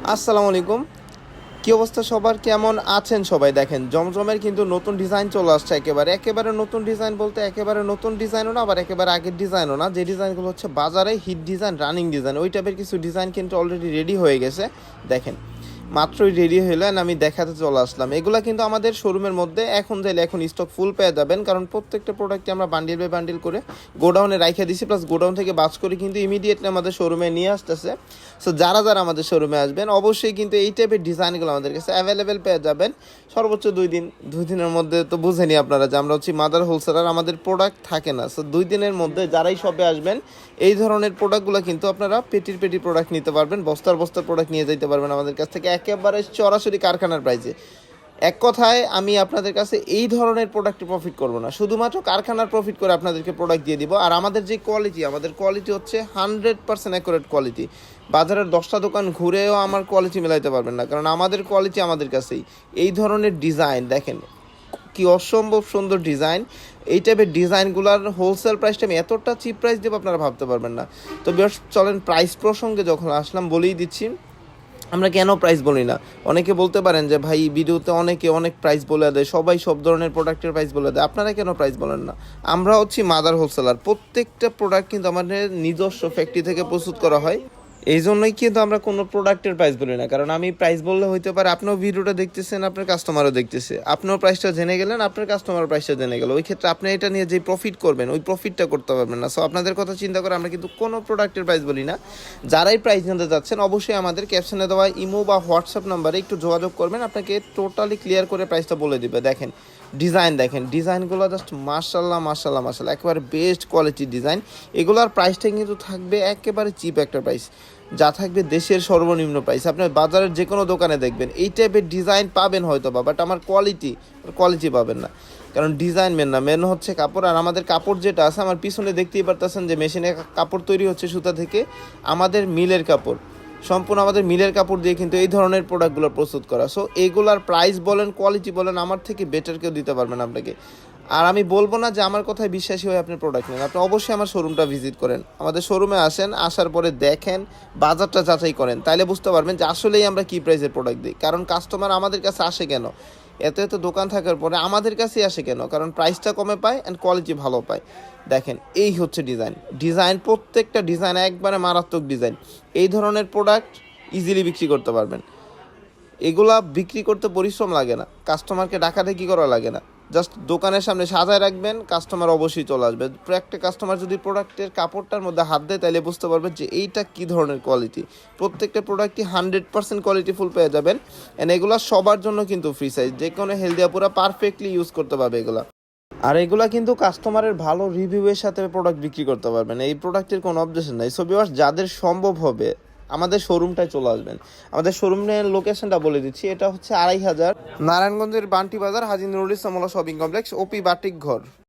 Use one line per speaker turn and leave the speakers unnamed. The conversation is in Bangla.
আসসালামু আলাইকুম। কি অবস্থা সবার, কেমন আছেন সবাই? দেখেন জমজমের কিন্তু নতুন ডিজাইন চলে আসছে, একেবারে নতুন ডিজাইন বলতে একেবারে নতুন ডিজাইনও না, আবার একেবারে আগের ডিজাইনও না। যে ডিজাইনগুলো হচ্ছে বাজারে হিট ডিজাইন, রানিং ডিজাইন, ওই টাইপের কিছু ডিজাইন কিন্তু অলরেডি রেডি হয়ে গেছে। দেখেন মাত্রই রেডি হইলেন, আমি দেখাতে চলে আসলাম। এগুলা কিন্তু আমাদের শোরুমের মধ্যে এখন চাইলে এখন স্টক ফুল পেয়ে যাবেন, কারণ প্রত্যেকটা প্রোডাক্টে আমরা বান্ডিল বাই বান্ডিল করে গোডাউনে রাইখে দিছি, প্লাস গোডাউন থেকে বাস করে কিন্তু ইমিডিয়েটলি আমাদের শোরুমে নিয়ে আসতেছে। সো যারা যারা আমাদের শোরুমে আসবেন অবশ্যই কিন্তু এই টাইপের ডিজাইনগুলো আমাদের কাছে অ্যাভেলেবেল পেয়ে যাবেন। সর্বোচ্চ 2 দিন, 2 দিনের মধ্যে তো বুঝেনি আপনারা যে আমরা হচ্ছি মাদার হোলসেলার, আমাদের প্রোডাক্ট থাকে না। সো 2 দিনের মধ্যে যারাই শপে আসবেন এই ধরনের প্রোডাক্টগুলো কিন্তু আপনারা পেটির পেটি প্রোডাক্ট নিতে পারবেন, বস্তার বস্তার প্রোডাক্ট নিয়ে যেতে পারবেন আমাদের কাছ থেকে একেবারে সরাসরি কারখানার প্রাইসে। এক কথায় আমি আপনাদের কাছে এই ধরনের প্রোডাক্টে প্রফিট করব না, শুধুমাত্র কারখানার প্রফিট করে আপনাদেরকে প্রোডাক্ট দিয়ে দিব। আর আমাদের যে কোয়ালিটি, আমাদের কোয়ালিটি হচ্ছে 100% অ্যাকুরেট কোয়ালিটি। বাজারের 10টা দোকান ঘুরেও আমার কোয়ালিটি মেলাইতে পারবেন না, কারণ আমাদের কোয়ালিটি আমাদের কাছেই। এই ধরনের ডিজাইন দেখেন কি অসম্ভব সুন্দর ডিজাইন। এই টাইপের ডিজাইনগুলোর হোলসেল প্রাইসটা আমি এতটা চিপ প্রাইস দেবো আপনারা ভাবতে পারবেন না। তো বেশ চলেন প্রাইস প্রসঙ্গে যখন আসলাম বলেই দিচ্ছি আমরা কেন প্রাইস বলি না। অনেকে বলতে পারেন যে ভাই ভিডিওতে অনেকে অনেক প্রাইস বলে দেয়, সবাই সব ধরনের প্রোডাক্টের প্রাইস বলে দেয়, আপনারা কেন প্রাইস বলেন না? আমরা হচ্ছি মাদার হোলসেলার, প্রত্যেকটা প্রোডাক্ট কিন্তু আমাদের নিজস্ব ফ্যাক্টরি থেকে প্রস্তুত করা হয়। এই জন্যই কিন্তু আমরা কোনো প্রোডাক্টের প্রাইস বলি না, কারণ আমি প্রাইস বললে হইতে পারে আপনিও ভিডিওটা দেখতেছেন, আপনার কাস্টমারও দেখতেছে, আপনিও প্রাইসটা জেনে গেলেন, আপনার কাস্টমার প্রাইসটা জেনে গেল। ওই ক্ষেত্রে আপনি এটা নিয়ে যে প্রফিট করবেন ওই প্রফিটটা করতে পারবেন না। সো আপনাদের কথা চিন্তা করে আমরা কিন্তু কোনো প্রোডাক্টের প্রাইস বলি না। যারাই প্রাইস জানতে যাচ্ছেন অবশ্যই আমাদের ক্যাপশনে দেওয়া ইমো বা হোয়াটসঅ্যাপ নাম্বারে একটু যোগাযোগ করবেন, আপনাকে টোটালি ক্লিয়ার করে প্রাইসটা বলে দিবে। দেখেন ডিজাইন, দেখেন ডিজাইনগুলো জাস্ট মাশাল্লাহ মাশাল্লাহ মাশাল্লাহ, একেবারে বেস্ট কোয়ালিটির ডিজাইন। এগুলোর প্রাইসটা কিন্তু থাকবে একেবারে চিপ একটা প্রাইস, যা থাকবে দেশের সর্বনিম্ন প্রাইস। আপনার বাজারের যে কোনো দোকানে দেখবেন এই টাইপের ডিজাইন পাবেন হয়তো বা, বাট আমার কোয়ালিটি পাবেন না, কারণ ডিজাইন মেন না, মেন হচ্ছে কাপড়। আর আমাদের কাপড় যেটা আছে আমার পিছনে দেখতেই পারতেছেন যে মেশিনে কাপড় তৈরি হচ্ছে সুতা থেকে, আমাদের মিলের কাপড়, সম্পূর্ণ আমাদের মিলের কাপড় দিয়ে কিন্তু এই ধরনের প্রোডাক্টগুলো প্রস্তুত করা। সো এইগুলার প্রাইস বলেন, কোয়ালিটি বলেন, আমার থেকে বেটার কেউ দিতে পারবেন আপনাকে। আর আমি বলবো না যে আমার কথায় বিশ্বাসী হয়ে আপনি প্রোডাক্ট নেন, আপনি অবশ্যই আমার শোরুমটা ভিজিট করেন, আমাদের শোরুমে আসেন, আসার পরে দেখেন, বাজারটা যাচাই করেন, তাইলে বুঝতে পারবেন যে আসলেই আমরা কী প্রাইসের প্রোডাক্ট দিই। কারণ কাস্টমার আমাদের কাছে আসে কেন, এত এত দোকান থাকার পরে আমাদের কাছেই আসে কেন? কারণ প্রাইসটা কমে পায় অ্যান্ড কোয়ালিটি ভালো পায়। দেখেন এই হচ্ছে ডিজাইন, প্রত্যেকটা ডিজাইন একবারে মারাত্মক ডিজাইন। এই ধরনের প্রোডাক্ট ইজিলি বিক্রি করতে পারবেন। এগুলা বিক্রি করতে পরিশ্রম লাগে না, কাস্টমারকে ডাকাডাকি করা লাগে না, জাস্ট দোকানের সামনে সাজায় রাখবেন, কাস্টমার অবশ্যই চলে আসবে। একটা কাস্টমার যদি প্রোডাক্টের কাপড়টার মধ্যে হাত দেয় তাহলে বুঝতে পারবেন যে এইটা কী ধরনের কোয়ালিটি। প্রত্যেকটা প্রোডাক্টই 100% কোয়ালিটি ফুল পেয়ে যাবেন। অ্যান্ড এগুলো সবার জন্য কিন্তু ফ্রি সাইজ, যে কোনো হেলদি আপুরা পারফেক্টলি ইউজ করতে পারবে এগুলা। আর এগুলা কিন্তু কাস্টমারের ভালো রিভিউয়ের সাথে প্রোডাক্ট বিক্রি করতে পারবেন, এই প্রোডাক্টের কোনো অবজেকশন নাই। সো ভিউয়ার্স, যাদের সম্ভব হবে আমাদের শোরুমটায় চলে আসবেন। আমাদের শোরুমের লোকেশনটা বলে দিচ্ছি, এটা হচ্ছে 2500 নারায়ণগঞ্জের বান্টি বাজার, হাজী নুরুল ইসলাম শপিং কমপ্লেক্স, ওপি বাটিক ঘর।